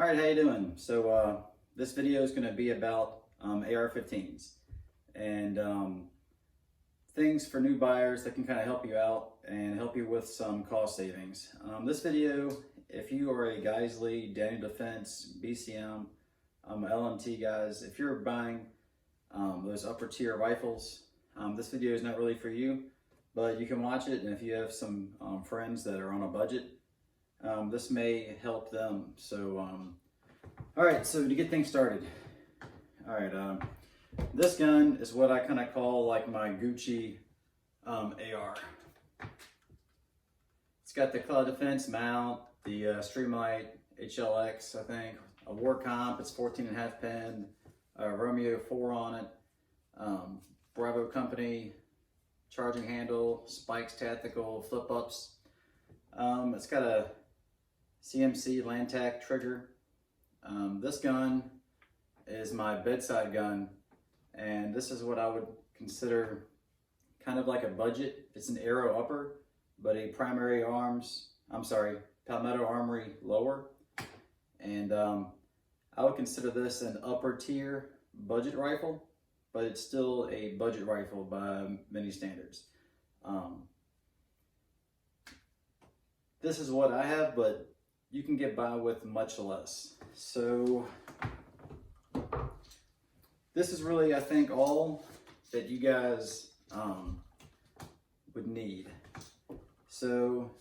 All right, how you doing? So this video is going to be about AR-15s and things for new buyers that can kind of help you out and help you with some cost savings. This video, if you are a Geisley, Daniel Defense, BCM, LMT guys, if you're buying those upper tier rifles, this video is not really for you, but you can watch it, and if you have some friends that are on a budget, this may help them. So, all right, so to get things started, all right, this gun is what I kind of call like my Gucci AR. It's got the Cloud Defense mount, the Streamlight HLX, I think, a War Comp, it's 14.5 pin, Romeo 4 on it, Bravo Company, charging handle, spikes, tactical, flip ups. It's got a CMC Landtac trigger. This gun is my bedside gun, and this is what I would consider kind of like a budget. It's an Arrow upper, but a Palmetto Armory lower. And I would consider this an upper tier budget rifle, but it's still a budget rifle by many standards. This is what I have, but you can get by with much less. So this is really, I think, all that you guys would need. So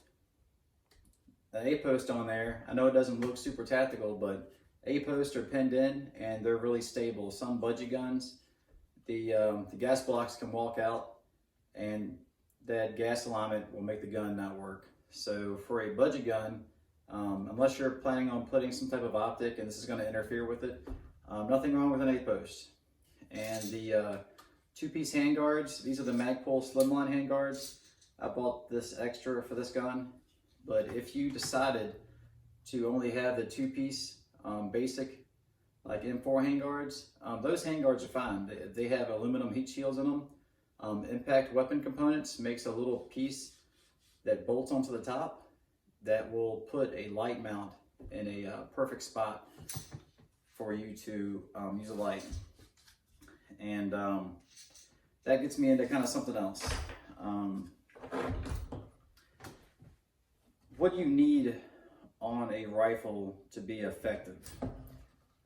an A-post on there. I know it doesn't look super tactical, but A-posts are pinned in and they're really stable. Some budget guns, the gas blocks can walk out and that gas alignment will make the gun not work. So for a budget gun, unless you're planning on putting some type of optic and this is going to interfere with it, nothing wrong with an A-post. And the two-piece handguards, these are the Magpul Slimline handguards. I bought this extra for this gun, but if you decided to only have the two-piece basic like M4 handguards, those handguards are fine. They have aluminum heat shields in them. Impact weapon components makes a little piece that bolts onto the top that will put a light mount in a perfect spot for you to use a light. And that gets me into kind of something else. What do you need on a rifle to be effective?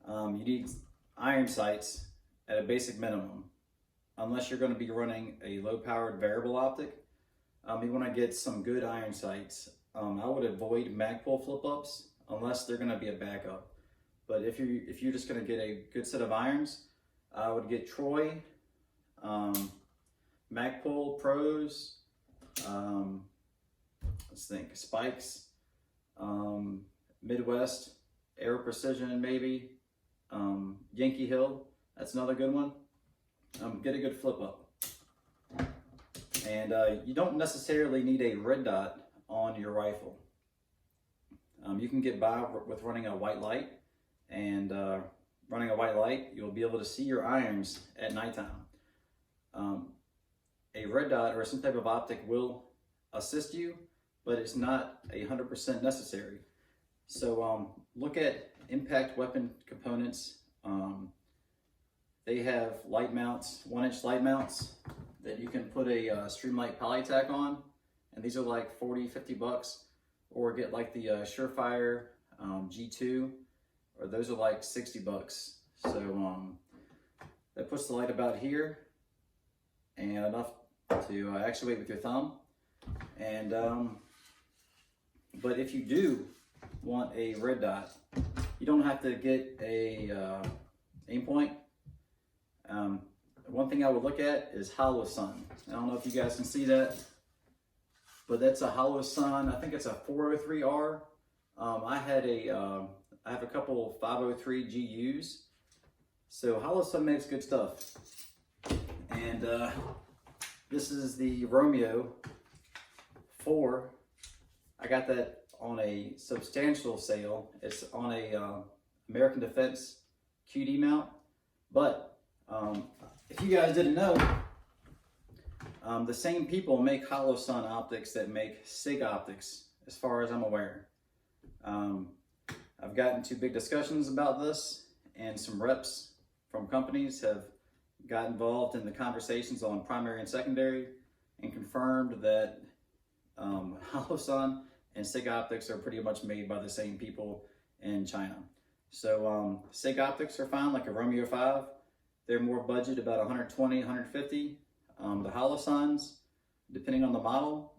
You need iron sights at a basic minimum. Unless you're going to be running a low-powered variable optic, you want to get some good iron sights. I would avoid Magpul flip-ups unless they're going to be a backup. But if you're just going to get a good set of irons, I would get Troy, Magpul Pros, let's think, Spikes, Midwest, Aero Precision maybe, Yankee Hill, that's another good one. Get a good flip up. And you don't necessarily need a red dot on your rifle. You can get by with running a white light, and running a white light, you'll be able to see your irons at nighttime. A red dot or some type of optic will assist you, but it's not 100% necessary. So look at impact weapon components. They have light mounts, 1-inch light mounts that you can put a Streamlight Polytac on, and these are like $40-50, or get like the Surefire G2, or those are like $60. So that puts the light about here and enough to actuate with your thumb. And but if you do want a red dot, you don't have to get a aim point. One thing I would look at is Hollow Sun. I don't know if you guys can see that, but that's a Hollow Sun. I think it's a 403R. I have a couple 503 GUs. So Hollow Sun makes good stuff. And this is the Romeo 4. I got that on a substantial sale. It's on a American Defense QD mount. But if you guys didn't know, the same people make Hollow Sun optics that make SIG optics, as far as I'm aware. I've gotten to big discussions about this, and some reps from companies have got involved in the conversations on primary and secondary and confirmed that Holosun and SIG optics are pretty much made by the same people in China. So SIG optics are fine, like a Romeo 5. They're more budget, about 120, 150. The Holosuns, depending on the model,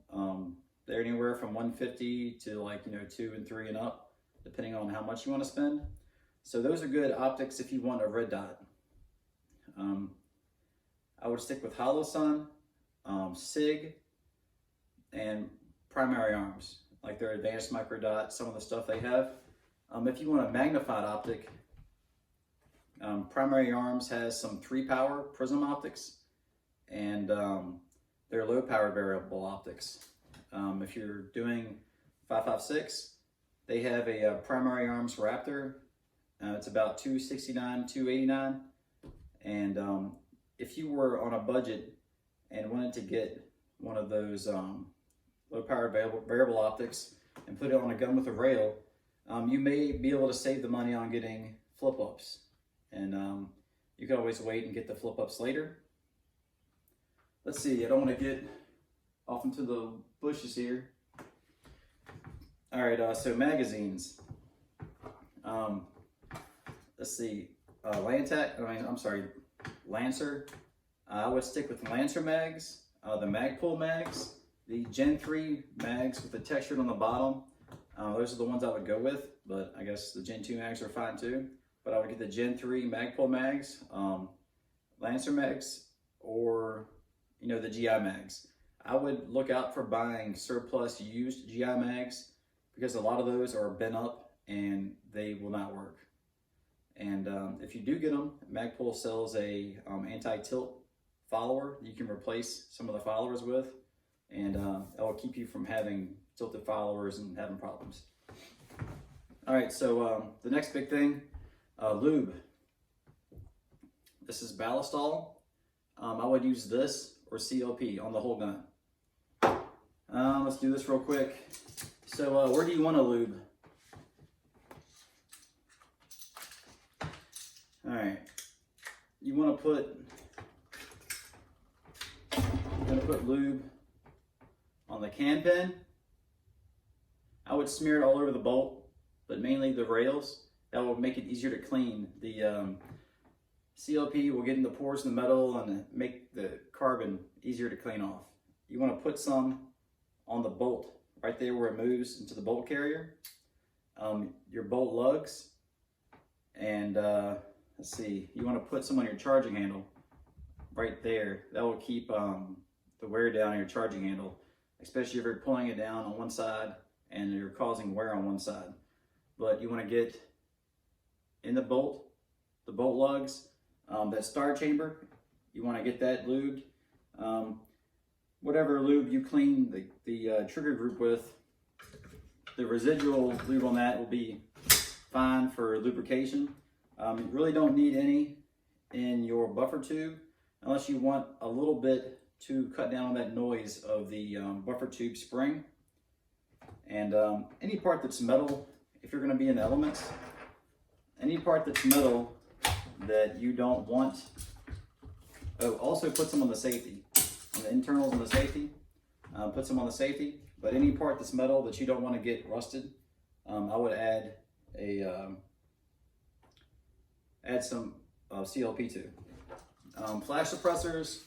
they're anywhere from 150 to like 2 and 3 and up, depending on how much you want to spend. So those are good optics if you want a red dot. I would stick with Holosun, SIG, and primary arms, like their advanced micro dot, some of the stuff they have. If you want a magnified optic, primary arms has some 3-power prism optics, and they're low power variable optics. If you're doing 5.56, they have a primary arms Raptor. It's about $269, $289, and if you were on a budget and wanted to get one of those low power variable optics and put it on a gun with a rail, you may be able to save the money on getting flip-ups, and you can always wait and get the flip-ups later. Let's see, I don't want to get off into the bushes here. All right, so magazines. Let's see, Lancer. I would stick with Lancer mags, the Magpul mags, the Gen 3 mags with the textured on the bottom. Those are the ones I would go with, but I guess the Gen 2 mags are fine too. But I would get the Gen 3 Magpul mags, Lancer mags, or the GI mags. I would look out for buying surplus used GI mags, because a lot of those are bent up and they will not work. And if you do get them, Magpul sells a anti-tilt follower you can replace some of the followers with, and it will keep you from having tilted followers and having problems. All right, so the next big thing, lube. This is Ballistol. I would use this or CLP on the whole gun. Let's do this real quick. So where do you want to lube? All right, you want to put lube on the can pin. I would smear it all over the bolt, but mainly the rails. That will make it easier to clean. The CLP will get in the pores in the metal and make the carbon easier to clean off. You want to put some on the bolt, right there where it moves into the bolt carrier, your bolt lugs, and let's see, you want to put some on your charging handle right there. That will keep the wear down on your charging handle, especially if you're pulling it down on one side and you're causing wear on one side. But you want to get in the bolt lugs, that star chamber, you want to get that lubed. Whatever lube you clean the trigger group with, the residual lube on that will be fine for lubrication. You really don't need any in your buffer tube unless you want a little bit to cut down on that noise of the buffer tube spring. And any part that's metal, if you're going to be in the elements, any part that's metal that you don't want, also put some on the safety, on the internals on the safety, put some on the safety. But any part that's metal that you don't want to get rusted, I would add some CLP to. Flash suppressors,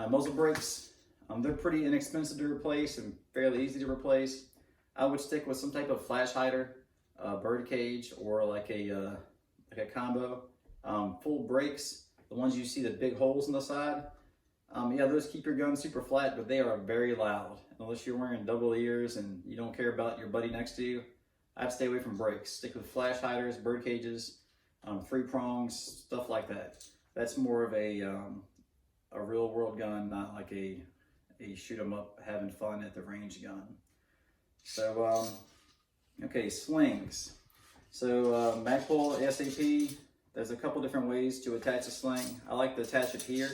muzzle brakes, they're pretty inexpensive to replace and fairly easy to replace. I would stick with some type of flash hider, bird cage, or like a combo. Full brakes, the ones you see the big holes in the side, yeah, those keep your gun super flat, but they are very loud. Unless you're wearing double ears and you don't care about your buddy next to you, I'd stay away from brakes. Stick with flash hiders, bird cages, 3 prongs, stuff like that. That's more of a real world gun, not like a shoot 'em up having fun at the range gun. So okay, slings. So Magpul ASAP, there's a couple different ways to attach a sling. I like to attach it here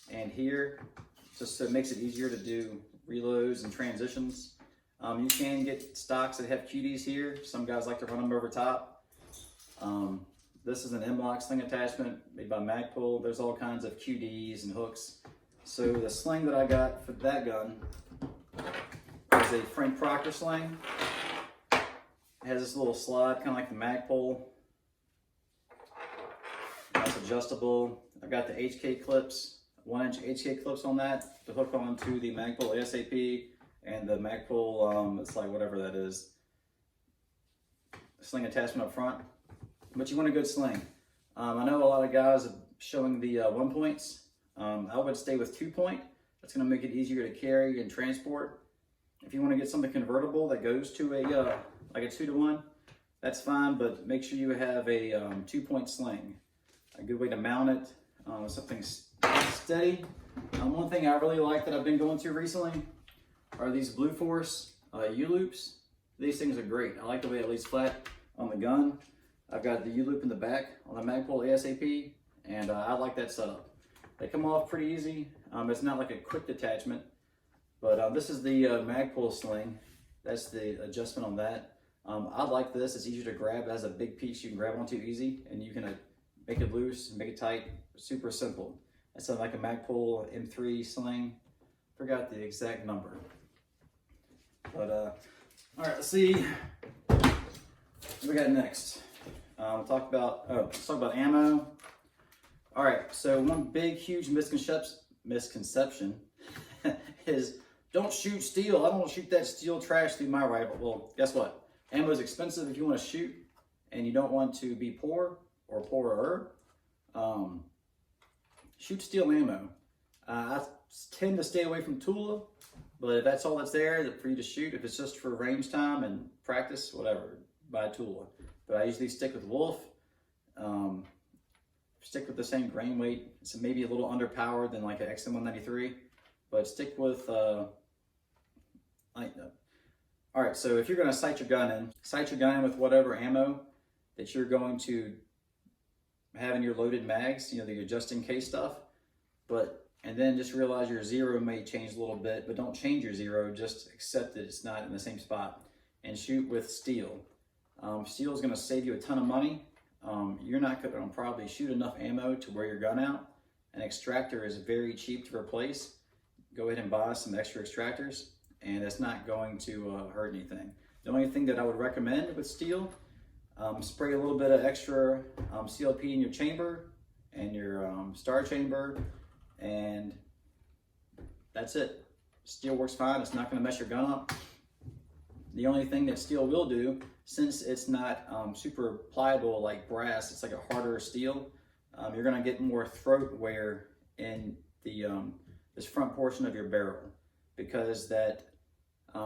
and here, just so it makes it easier to do reloads and transitions. You can get stocks that have cuties here. Some guys like to run them over top. This is an M-lock sling attachment made by Magpul. There's all kinds of QDs and hooks. So the sling that I got for that gun is a Frank Proctor sling. It has this little slide, kind of like the Magpul. That's adjustable. I've got the HK clips, 1-inch HK clips on that to hook onto the Magpul ASAP and the Magpul, it's like whatever that is, sling attachment up front. But you want a good sling. I know a lot of guys are showing the 1 points. I would stay with 2 point. That's going to make it easier to carry and transport. If you want to get something convertible that goes to a like a 2-to-1, that's fine. But make sure you have a 2 point sling. A good way to mount it, something steady. One thing I really like that I've been going to recently are these Blue Force Uloops. These things are great. I like the way it lays flat on the gun. I've got the U-loop in the back on the Magpul ASAP, and I like that setup. They come off pretty easy. It's not like a quick detachment, but this is the Magpul sling. That's the adjustment on that. I like this. It's easier to grab. It has a big piece you can grab onto easy, and you can make it loose, make it tight. Super simple. It's like a Magpul M3 sling. Forgot the exact number. But all right, let's see what we got next. Let's talk about ammo. All right, so one big, huge misconception is don't shoot steel. I don't want to shoot that steel trash through my rifle. Well, guess what? Ammo is expensive if you want to shoot and you don't want to be poor or poorer. Shoot steel ammo. I tend to stay away from Tula, but if that's all that's there for you to shoot, if it's just for range time and practice, whatever, buy Tula. But I usually stick with Wolf. Stick with the same grain weight. It's maybe a little underpowered than like an XM193, but stick with all right, so if you're going to sight your gun in with whatever ammo that you're going to have in your loaded mags, you know, the just in case stuff. And then just realize your zero may change a little bit, but don't change your zero. Just accept that it's not in the same spot and shoot with steel. Steel is going to save you a ton of money. You're not going to probably shoot enough ammo to wear your gun out. An extractor is very cheap to replace. Go ahead and buy some extra extractors, and it's not going to hurt anything. The only thing that I would recommend with steel, spray a little bit of extra CLP in your chamber and your star chamber, and that's it. Steel works fine. It's not going to mess your gun up. The only thing that steel will do, since it's not super pliable like brass, it's like a harder steel, you're going to get more throat wear in the this front portion of your barrel, because that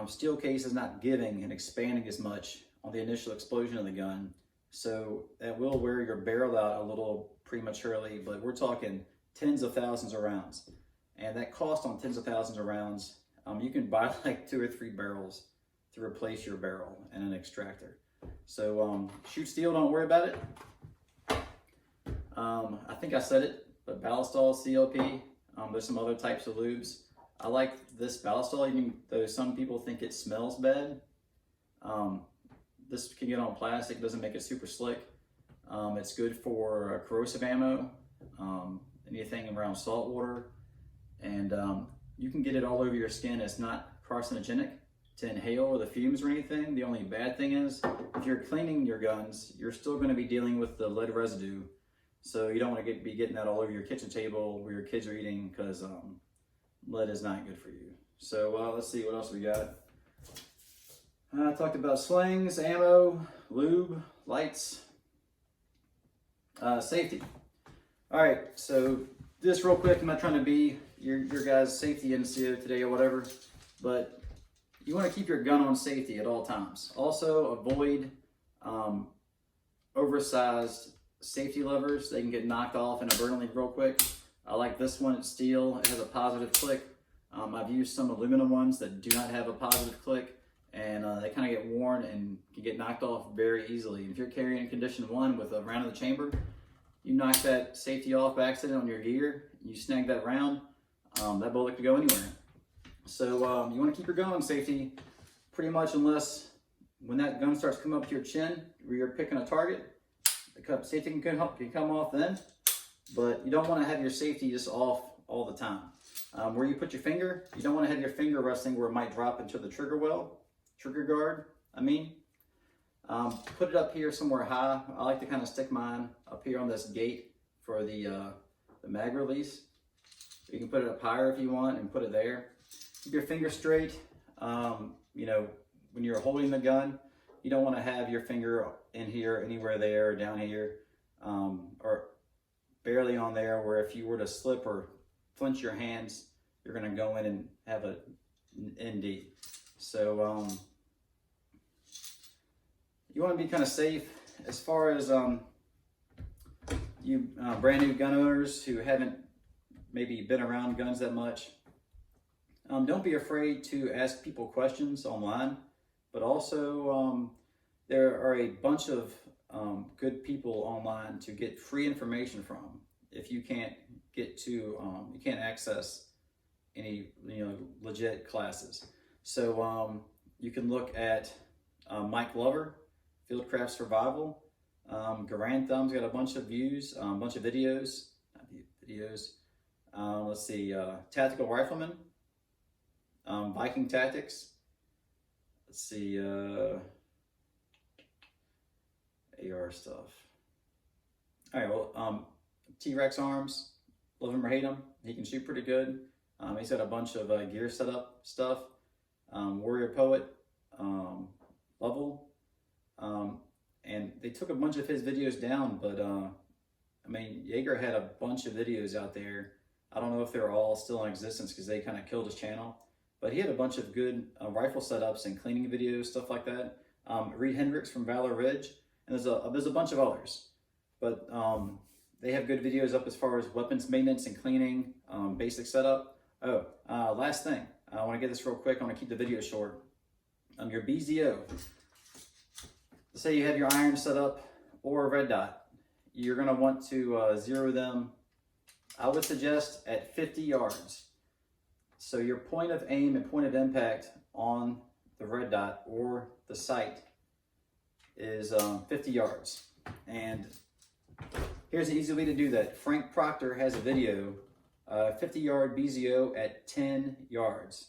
steel case is not giving and expanding as much on the initial explosion of the gun. So that will wear your barrel out a little prematurely, but we're talking tens of thousands of rounds. And that cost on tens of thousands of rounds, you can buy like 2 or 3 barrels to replace your barrel and an extractor. So shoot steel, don't worry about it. I think I said it, but Ballistol CLP, there's some other types of lubes. I like this Ballistol, even though some people think it smells bad. This can get on plastic, it doesn't make it super slick. It's good for corrosive ammo, anything around salt water, and you can get it all over your skin. It's not carcinogenic to inhale the fumes or anything. The only bad thing is, if you're cleaning your guns, you're still going to be dealing with the lead residue. So you don't want to be getting that all over your kitchen table where your kids are eating, because lead is not good for you. So let's see what else we got. I talked about slings, ammo, lube, lights, safety. All right, so this real quick, I'm not trying to be your guys' safety NCO today or whatever, but you want to keep your gun on safety at all times. Also, avoid oversized safety levers. They can get knocked off in a burn leak real quick. I like this one, it's steel, it has a positive click. I've used some aluminum ones that do not have a positive click, and they kind of get worn and can get knocked off very easily. If you're carrying condition 1 with a round in the chamber, you knock that safety off by accident on your gear, you snag that round, that bullet could go anywhere. So you want to keep your gun on safety pretty much, unless when that gun starts coming up to your chin where you're picking a target, The safety can come off then, but you don't want to have your safety just off all the time. Where you put your finger, you don't want to have your finger resting where it might drop into the trigger guard. Put it up here somewhere high. I like to kind of stick mine up here on this gate for the mag release. You can put it up higher if you want and put it there. Keep your finger straight. You know, when you're holding the gun, you don't want to have your finger in here, anywhere there, or down here, or barely on there, where if you were to slip or flinch your hands, you're going to go in and have an ND. So you want to be kind of safe. As far as you brand new gun owners who haven't maybe been around guns that much, don't be afraid to ask people questions online, but also there are a bunch of good people online to get free information from if you can't get to, you can't access any legit classes. So you can look at Mike Glover, Fieldcraft Survival. Garantham's got a bunch of views, a bunch of videos. Let's see, Tactical Rifleman, Viking Tactics. Let's see, AR stuff. All right, well, T-Rex Arms, love him or hate him, he can shoot pretty good. He's got a bunch of gear setup stuff. Warrior Poet, Level, and they took a bunch of his videos down, but I mean, Jaeger had a bunch of videos out there. I don't know if they're all still in existence because they kind of killed his channel, but he had a bunch of good rifle setups and cleaning videos, stuff like that. Reed Hendricks from Valor Ridge, and there's a bunch of others, but they have good videos up as far as weapons maintenance and cleaning, basic setup. Oh, last thing, I want to get this real quick. I want to keep the video short. Your BZO. Let's say you have your iron set up or a red dot. You're going to want to zero them, I would suggest, at 50 yards. So your point of aim and point of impact on the red dot or the sight is 50 yards. And here's an easy way to do that. Frank Proctor has a video, 50-yard BZO at 10 yards.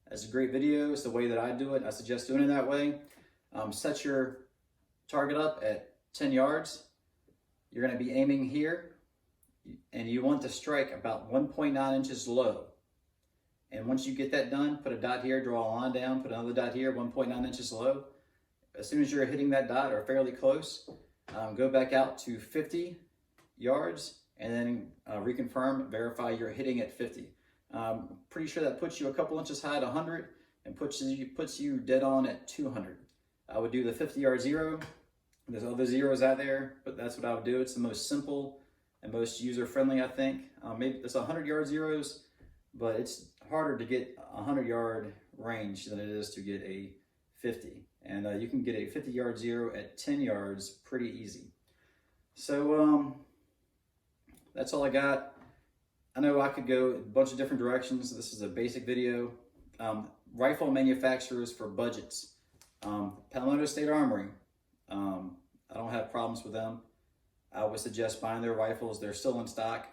That's a great video. It's the way that I do it. I suggest doing it that way. Set your target up at 10 yards. You're going to be aiming here, and you want to strike about 1.9 inches low. And once you get that done, put a dot here, draw a line down, put another dot here, 1.9 inches low. As soon as you're hitting that dot or fairly close, go back out to 50 yards and then reconfirm, verify you're hitting at 50. Pretty sure that puts you a couple inches high at 100 and puts you dead on at 200. I would do the 50-yard zero. There's other zeros out there, but that's what I would do. It's the most simple and most user-friendly, I think. Maybe there's 100-yard zeros, but it's harder to get a 100-yard range than it is to get a 50. And you can get a 50-yard zero at 10 yards pretty easy. So that's all I got. I know I could go a bunch of different directions. This is a basic video. Rifle manufacturers for budgets. Palmetto State Armory. I don't have problems with them. I would suggest buying their rifles. They're still in stock.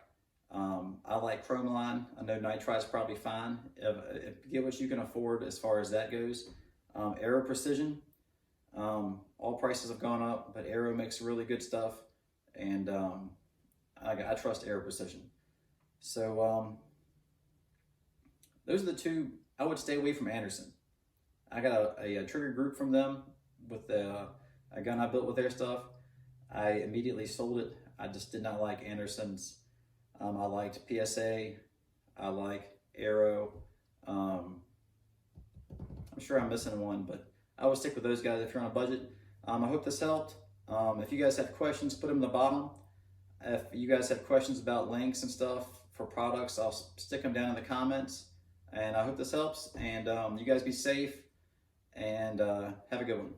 I like Chromaline. I know Nitrite's probably fine. Get what you can afford as far as that goes. Aero Precision. All prices have gone up, but Aero makes really good stuff, and I trust Aero Precision. So those are the two. I would stay away from Anderson. I got a trigger group from them with a gun I built with their stuff. I immediately sold it. I just did not like Anderson's. I liked PSA. I like Aero. I'm sure I'm missing one, but I would stick with those guys if you're on a budget. I hope this helped. If you guys have questions, put them in the bottom. If you guys have questions about links and stuff for products, I'll stick them down in the comments. And I hope this helps. And you guys be safe and have a good one.